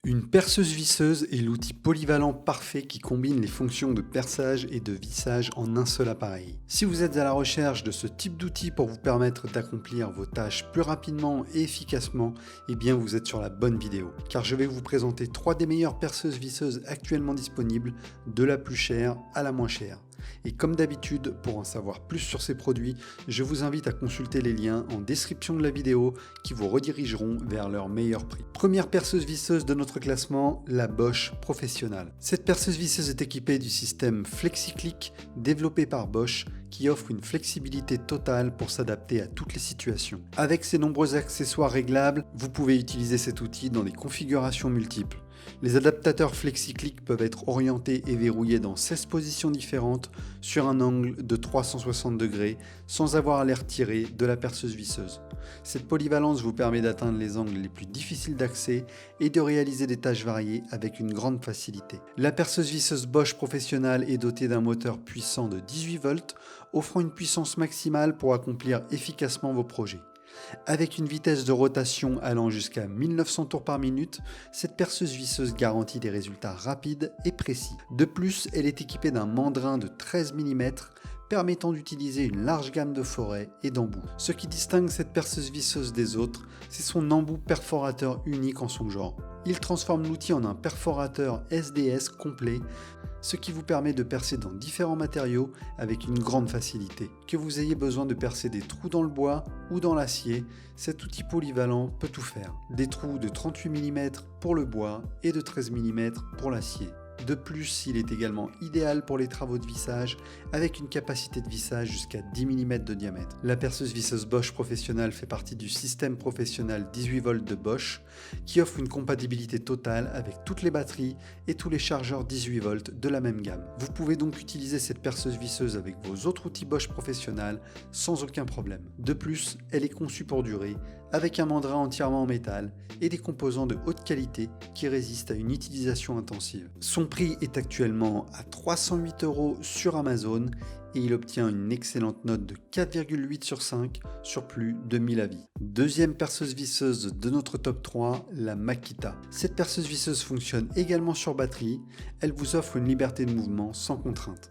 Une perceuse visseuse est l'outil polyvalent parfait qui combine les fonctions de perçage et de vissage en un seul appareil. Si vous êtes à la recherche de ce type d'outil pour vous permettre d'accomplir vos tâches plus rapidement et efficacement, eh bien vous êtes sur la bonne vidéo. Car je vais vous présenter 3 des meilleures perceuses visseuses actuellement disponibles, de la plus chère à la moins chère. Et comme d'habitude, pour en savoir plus sur ces produits, je vous invite à consulter les liens en description de la vidéo qui vous redirigeront vers leur meilleur prix. Première perceuse visseuse de notre classement, la Bosch Professional. Cette perceuse visseuse est équipée du système FlexiClick développé par Bosch qui offre une flexibilité totale pour s'adapter à toutes les situations. Avec ses nombreux accessoires réglables, vous pouvez utiliser cet outil dans des configurations multiples. Les adaptateurs FlexiClick peuvent être orientés et verrouillés dans 16 positions différentes sur un angle de 360 degrés sans avoir à les retirer de la perceuse visseuse. Cette polyvalence vous permet d'atteindre les angles les plus difficiles d'accès et de réaliser des tâches variées avec une grande facilité. La perceuse visseuse Bosch Professional est dotée d'un moteur puissant de 18 volts, offrant une puissance maximale pour accomplir efficacement vos projets. Avec une vitesse de rotation allant jusqu'à 1900 tours par minute, cette perceuse visseuse garantit des résultats rapides et précis. De plus, elle est équipée d'un mandrin de 13 mm permettant d'utiliser une large gamme de forêts et d'embouts. Ce qui distingue cette perceuse visseuse des autres, c'est son embout perforateur unique en son genre. Il transforme l'outil en un perforateur SDS complet, ce qui vous permet de percer dans différents matériaux avec une grande facilité. Que vous ayez besoin de percer des trous dans le bois ou dans l'acier, cet outil polyvalent peut tout faire. Des trous de 38 mm pour le bois et de 13 mm pour l'acier. De plus, il est également idéal pour les travaux de vissage avec une capacité de vissage jusqu'à 10 mm de diamètre. La perceuse visseuse Bosch Professional fait partie du système professionnel 18 volts de Bosch qui offre une compatibilité totale avec toutes les batteries et tous les chargeurs 18 volts de la même gamme. Vous pouvez donc utiliser cette perceuse visseuse avec vos autres outils Bosch Professional sans aucun problème. De plus, elle est conçue pour durer avec un mandrin entièrement en métal et des composants de haute qualité qui résistent à une utilisation intensive. Son prix est actuellement à 308 € sur Amazon et il obtient une excellente note de 4,8 sur 5 sur plus de 1000 avis. Deuxième perceuse visseuse de notre top 3, la Makita. Cette perceuse visseuse fonctionne également sur batterie, elle vous offre une liberté de mouvement sans contrainte.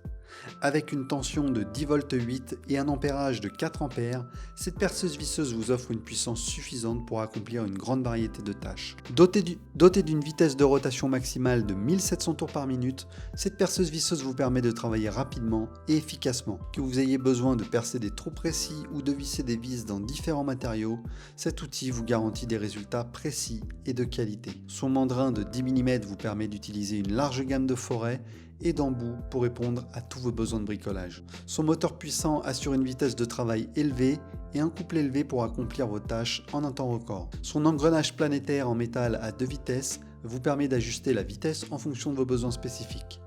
Avec une tension de 10 volts 8 et un ampérage de 4 ampères, cette perceuse visseuse vous offre une puissance suffisante pour accomplir une grande variété de tâches. Dotée d'une vitesse de rotation maximale de 1700 tours par minute, cette perceuse visseuse vous permet de travailler rapidement et efficacement. Que vous ayez besoin de percer des trous précis ou de visser des vis dans différents matériaux, cet outil vous garantit des résultats précis et de qualité. Son mandrin de 10 mm vous permet d'utiliser une large gamme de forêts et d'embouts pour répondre à tous vos besoins de bricolage. Son moteur puissant assure une vitesse de travail élevée et un couple élevé pour accomplir vos tâches en un temps record. Son engrenage planétaire en métal à 2 vitesses vous permet d'ajuster la vitesse en fonction de vos besoins spécifiques.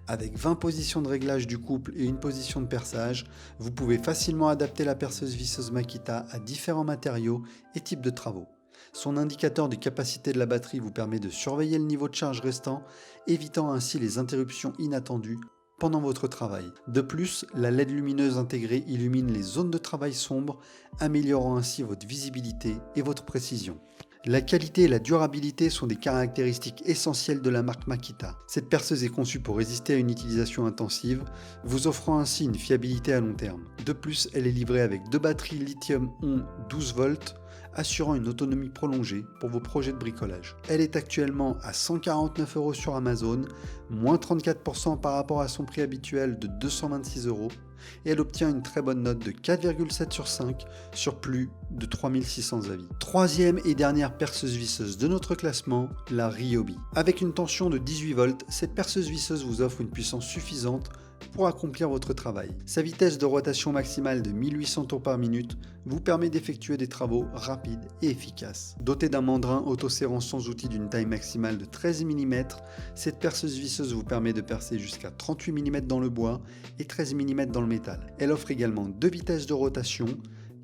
Avec 20 positions de réglage du couple et une position de perçage, vous pouvez facilement adapter la perceuse visseuse Makita à différents matériaux et types de travaux. Son indicateur de capacité de la batterie vous permet de surveiller le niveau de charge restant, évitant ainsi les interruptions inattendues pendant votre travail. De plus, la LED lumineuse intégrée illumine les zones de travail sombres, améliorant ainsi votre visibilité et votre précision. La qualité et la durabilité sont des caractéristiques essentielles de la marque Makita. Cette perceuse est conçue pour résister à une utilisation intensive, vous offrant ainsi une fiabilité à long terme. De plus, elle est livrée avec 2 batteries lithium-ion 12 volts, assurant une autonomie prolongée pour vos projets de bricolage. Elle est actuellement à 149 € sur Amazon, moins 34% par rapport à son prix habituel de 226 €, et elle obtient une très bonne note de 4,7 sur 5 sur plus de 3600 avis. Troisième et dernière perceuse visseuse de notre classement, la Ryobi. Avec une tension de 18 volts, cette perceuse visseuse vous offre une puissance suffisante pour accomplir votre travail. Sa vitesse de rotation maximale de 1800 tours par minute vous permet d'effectuer des travaux rapides et efficaces. Dotée d'un mandrin autoserrant sans outil d'une taille maximale de 13 mm, cette perceuse visseuse vous permet de percer jusqu'à 38 mm dans le bois et 13 mm dans le métal. Elle offre également 2 vitesses de rotation,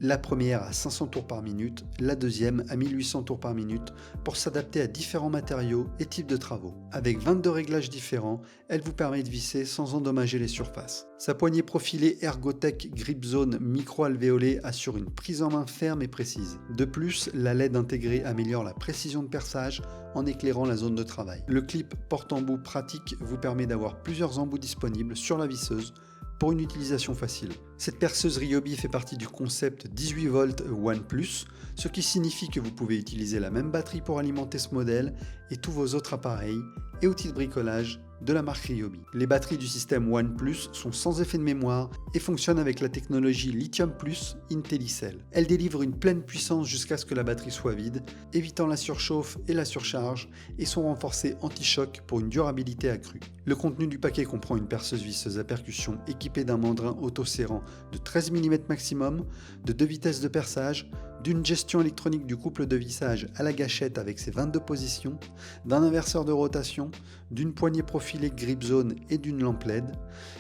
La première à 500 tours par minute, la deuxième à 1800 tours par minute pour s'adapter à différents matériaux et types de travaux. Avec 22 réglages différents, elle vous permet de visser sans endommager les surfaces. Sa poignée profilée Ergotech Grip Zone micro-alvéolée assure une prise en main ferme et précise. De plus, la LED intégrée améliore la précision de perçage en éclairant la zone de travail. Le clip porte-embout pratique vous permet d'avoir plusieurs embouts disponibles sur la visseuse pour une utilisation facile. Cette perceuse Ryobi fait partie du concept 18 volts One+, ce qui signifie que vous pouvez utiliser la même batterie pour alimenter ce modèle et tous vos autres appareils et outils de bricolage de la marque Ryobi. Les batteries du système One+ sont sans effet de mémoire et fonctionnent avec la technologie Lithium+ IntelliCell. Elles délivrent une pleine puissance jusqu'à ce que la batterie soit vide, évitant la surchauffe et la surcharge, et sont renforcées anti-choc pour une durabilité accrue. Le contenu du paquet comprend une perceuse visseuse à percussion équipée d'un mandrin auto-serrant de 13 mm maximum, de 2 vitesses de perçage, d'une gestion électronique du couple de vissage à la gâchette avec ses 22 positions, d'un inverseur de rotation, d'une poignée profilée Grip Zone et d'une lampe LED.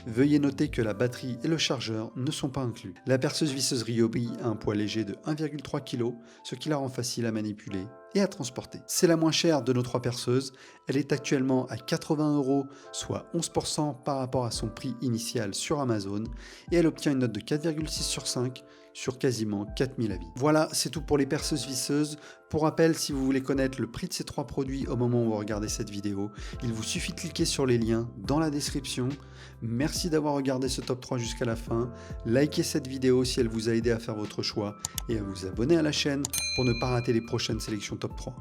Veuillez noter que la batterie et le chargeur ne sont pas inclus. La perceuse visseuse Ryobi a un poids léger de 1,3 kg, ce qui la rend facile à manipuler et à transporter. C'est la moins chère de nos 3 perceuses. Elle est actuellement à 80 €, soit 11% par rapport à son prix initial sur Amazon, et elle obtient une note de 4,6 sur 5 sur quasiment 4000 avis. Voilà, c'est tout pour les perceuses visseuses. Pour rappel, si vous voulez connaître le prix de ces 3 produits au moment où vous regardez cette vidéo, il vous suffit de cliquer sur les liens dans la description. Merci d'avoir regardé ce top 3 jusqu'à la fin. Likez cette vidéo si elle vous a aidé à faire votre choix et à vous abonner à la chaîne pour ne pas rater les prochaines sélections top 3.